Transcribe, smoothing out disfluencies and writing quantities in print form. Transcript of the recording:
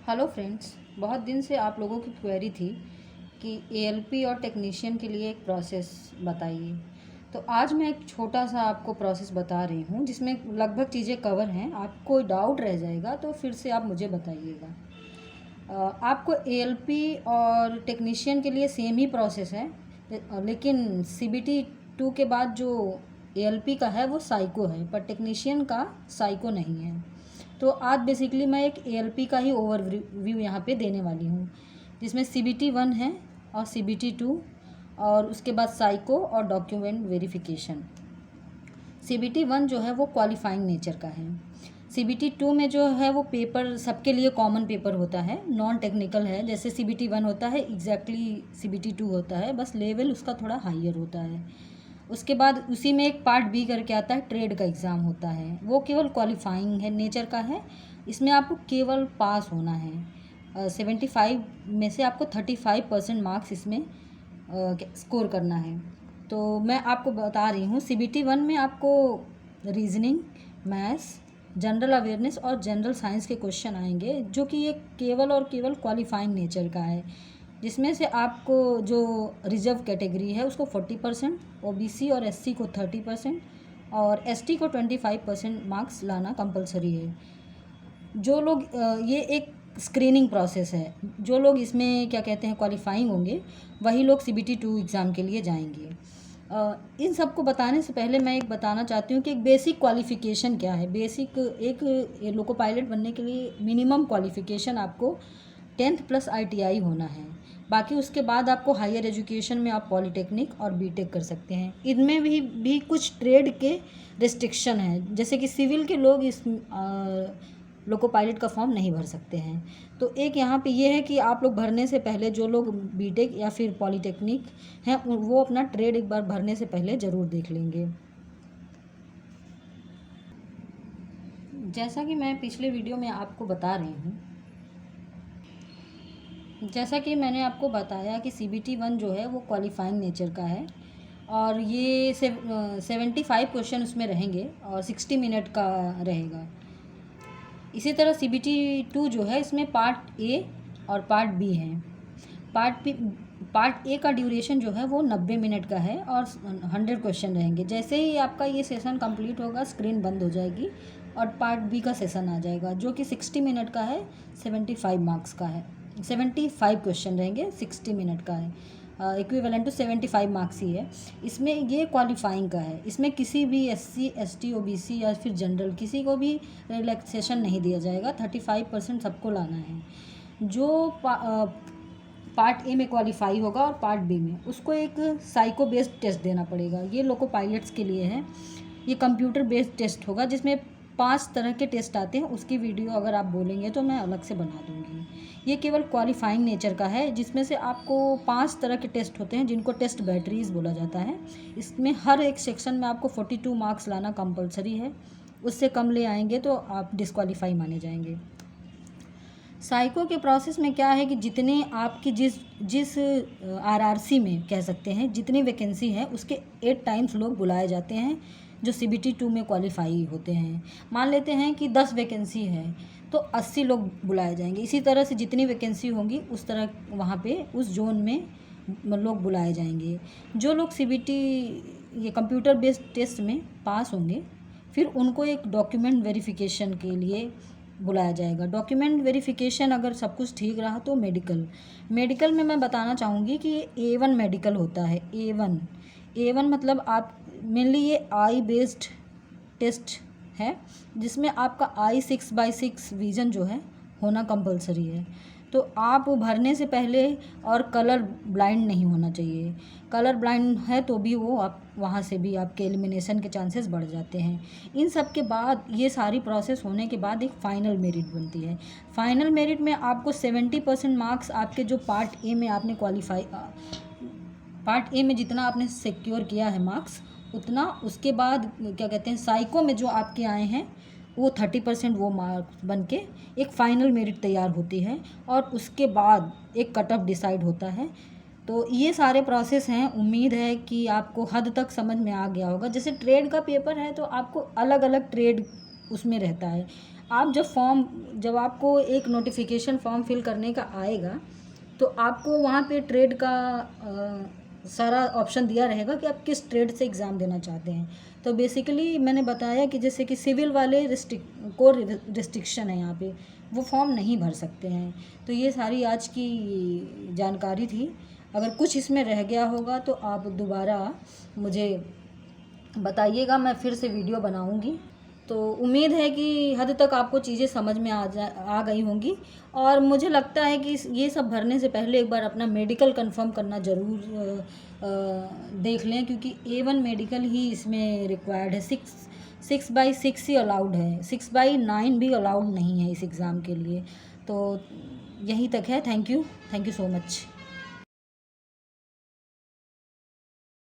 Hello friends, बहुत दिन से आप लोगों की क्वेरी थी कि एएलपी और टेक्नीशियन के लिए एक प्रोसेस बताइए। तो आज मैं एक छोटा सा आपको प्रोसेस बता रही हूँ जिसमें लगभग चीज़ें कवर हैं। आपको कोई डाउट रह जाएगा तो फिर से आप मुझे बताइएगा। आपको एएलपी और टेक्नीशियन के लिए सेम ही प्रोसेस है, लेकिन सीबीटी 2 के बाद जो एएलपी का है वो साइको है, पर टेक्नीशियन का साइको नहीं है। तो आज बेसिकली मैं एक एएलपी का ही ओवरव्यू यहाँ पे देने वाली हूँ, जिसमें सीबीटी 1 है और सीबीटी 2 और उसके बाद साइको और डॉक्यूमेंट वेरिफिकेशन। सीबीटी 1 जो है वो क्वालिफाइंग नेचर का है। सीबीटी 2 में जो है वो पेपर सबके लिए कॉमन पेपर होता है, नॉन टेक्निकल है। जैसे सीबीटी 1 होता है एग्जैक्टली सीबीटी 2 होता है, बस लेवल उसका थोड़ा हाइयर होता है। उसके बाद उसी में एक पार्ट बी करके आता है, ट्रेड का एग्ज़ाम होता है, वो केवल क्वालिफाइंग है नेचर का है। इसमें आपको केवल पास होना है। 75 में से आपको 35% मार्क्स इसमें स्कोर करना है। तो मैं आपको बता रही हूँ, सीबीटी 1 में आपको रीजनिंग, मैथ्स, जनरल अवेयरनेस और जनरल साइंस के क्वेश्चन आएंगे, जो कि ये केवल और केवल क्वालिफाइंग नेचर का है, जिसमें से आपको जो रिजर्व कैटेगरी है उसको 40%, ओबीसी और एससी को 30% और एसटी को 25% मार्क्स लाना कंपलसरी है। जो लोग ये एक स्क्रीनिंग प्रोसेस है, जो लोग इसमें क्या कहते हैं क्वालिफाइंग होंगे वही लोग सीबीटी 2 एग्ज़ाम के लिए जाएंगे। इन सब को बताने से पहले मैं एक बताना चाहती हूँ कि एक बेसिक क्वालिफ़िकेशन क्या है। बेसिक एक लोको पायलट बनने के लिए मिनिमम क्वालिफ़िकेशन आपको 10th प्लस ITI होना है। बाकी उसके बाद आपको हायर एजुकेशन में आप पॉलीटेक्निक और बीटेक कर सकते हैं। इनमें भी कुछ ट्रेड के रिस्ट्रिक्शन हैं, जैसे कि सिविल के लोग इस लोको पायलट का फॉर्म नहीं भर सकते हैं। तो एक यहाँ पे ये है कि आप लोग भरने से पहले, जो लोग बीटेक या फिर पॉलीटेक्निक हैं, वो अपना ट्रेड एक बार भरने से पहले ज़रूर देख लेंगे। जैसा कि मैं पिछले वीडियो में आपको बता रही हूँ, जैसा कि मैंने आपको बताया कि सीबीटी 1 जो है वो क्वालिफाइंग नेचर का है और ये 75 क्वेश्चन उसमें रहेंगे और 60 मिनट का रहेगा। इसी तरह सीबीटी 2 जो है इसमें पार्ट ए और पार्ट बी है। पार्ट ए का ड्यूरेशन जो है वो 90 मिनट का है और 100 क्वेश्चन रहेंगे। जैसे ही आपका ये सेशन कंप्लीट होगा स्क्रीन बंद हो जाएगी और पार्ट बी का सेशन आ जाएगा, जो कि 60 मिनट का है, 75 मार्क्स का है। 75 क्वेश्चन रहेंगे, 60 मिनट का है, इक्विवेलेंट टू 75 मार्क्स ही है। इसमें ये क्वालिफाइंग का है, इसमें किसी भी SC ST OBC या फिर जनरल किसी को भी रिलैक्सेशन नहीं दिया जाएगा। 35% सबको लाना है। जो पार्ट ए में क्वालिफाई होगा और पार्ट बी में उसको एक साइको बेस्ड टेस्ट देना पड़ेगा। ये लोको पायलट्स के लिए है। ये कंप्यूटर बेस्ड टेस्ट होगा जिसमें 5 तरह के टेस्ट आते हैं। उसकी वीडियो अगर आप बोलेंगे तो मैं अलग से बना दूँगी। ये केवल क्वालिफाइंग नेचर का है, जिसमें से आपको 5 तरह के टेस्ट होते हैं जिनको टेस्ट बैटरीज बोला जाता है। इसमें हर एक सेक्शन में आपको 42 मार्क्स लाना कंपलसरी है। उससे कम ले आएंगे तो आप डिस्क्वालीफाई माने जाएंगे। साइको के प्रोसेस में क्या है कि जितने आपकी जिस आरआरसी में कह सकते हैं जितनी वैकेंसी है उसके 8 टाइम्स लोग बुलाए जाते हैं जो सीबीटी 2 में क्वालिफाई होते हैं। मान लेते हैं कि 10 वैकेंसी है तो 80 लोग बुलाए जाएंगे। इसी तरह से जितनी वैकेंसी होंगी उस तरह वहाँ पे उस जोन में लोग बुलाए जाएंगे। जो लोग सीबीटी ये कंप्यूटर बेस्ड टेस्ट में पास होंगे फिर उनको एक डॉक्यूमेंट वेरिफिकेशन के लिए बुलाया जाएगा। डॉक्यूमेंट वेरिफिकेशन अगर सब कुछ ठीक रहा तो मेडिकल में मैं बताना चाहूँगी कि ये A1 मेडिकल होता है। A1 मतलब आप मेनली ये आई बेस्ड टेस्ट है, जिसमें आपका आई 6/6 विज़न जो है होना कंपलसरी है। तो आप भरने से पहले और कलर ब्लाइंड नहीं होना चाहिए। कलर ब्लाइंड है तो भी वो आप वहाँ से भी आपके एलिमिनेशन के चांसेस बढ़ जाते हैं। इन सब के बाद ये सारी प्रोसेस होने के बाद एक फ़ाइनल मेरिट बनती है। फ़ाइनल मेरिट में आपको 70% मार्क्स आपके जो पार्ट ए में आपने पार्ट ए में जितना आपने सिक्योर किया है मार्क्स उतना, उसके बाद क्या कहते हैं साइको में जो आपके आए हैं वो 30% वो मार्क्स बन के एक फ़ाइनल मेरिट तैयार होती है और उसके बाद एक कट ऑफ डिसाइड होता है। तो ये सारे प्रोसेस हैं। उम्मीद है कि आपको हद तक समझ में आ गया होगा। जैसे ट्रेड का पेपर है तो आपको अलग अलग ट्रेड उसमें रहता है। आप जब आपको एक नोटिफिकेशन फॉर्म फिल करने का आएगा, तो आपको वहाँ पे ट्रेड का सारा ऑप्शन दिया रहेगा कि आप किस ट्रेड से एग्ज़ाम देना चाहते हैं। तो बेसिकली मैंने बताया कि जैसे कि सिविल वाले रिस्ट्रिक्शन है यहाँ पे, वो फॉर्म नहीं भर सकते हैं। तो ये सारी आज की जानकारी थी। अगर कुछ इसमें रह गया होगा तो आप दोबारा मुझे बताइएगा, मैं फिर से वीडियो बनाऊंगी। तो उम्मीद है कि हद तक आपको चीज़ें समझ में आ गई होंगी। और मुझे लगता है कि ये सब भरने से पहले एक बार अपना मेडिकल कंफर्म करना ज़रूर देख लें, क्योंकि A1 मेडिकल ही इसमें रिक्वायर्ड है। 6/6 ही अलाउड है, 6/9 भी अलाउड नहीं है इस एग्ज़ाम के लिए। तो यहीं तक है। Thank you so much.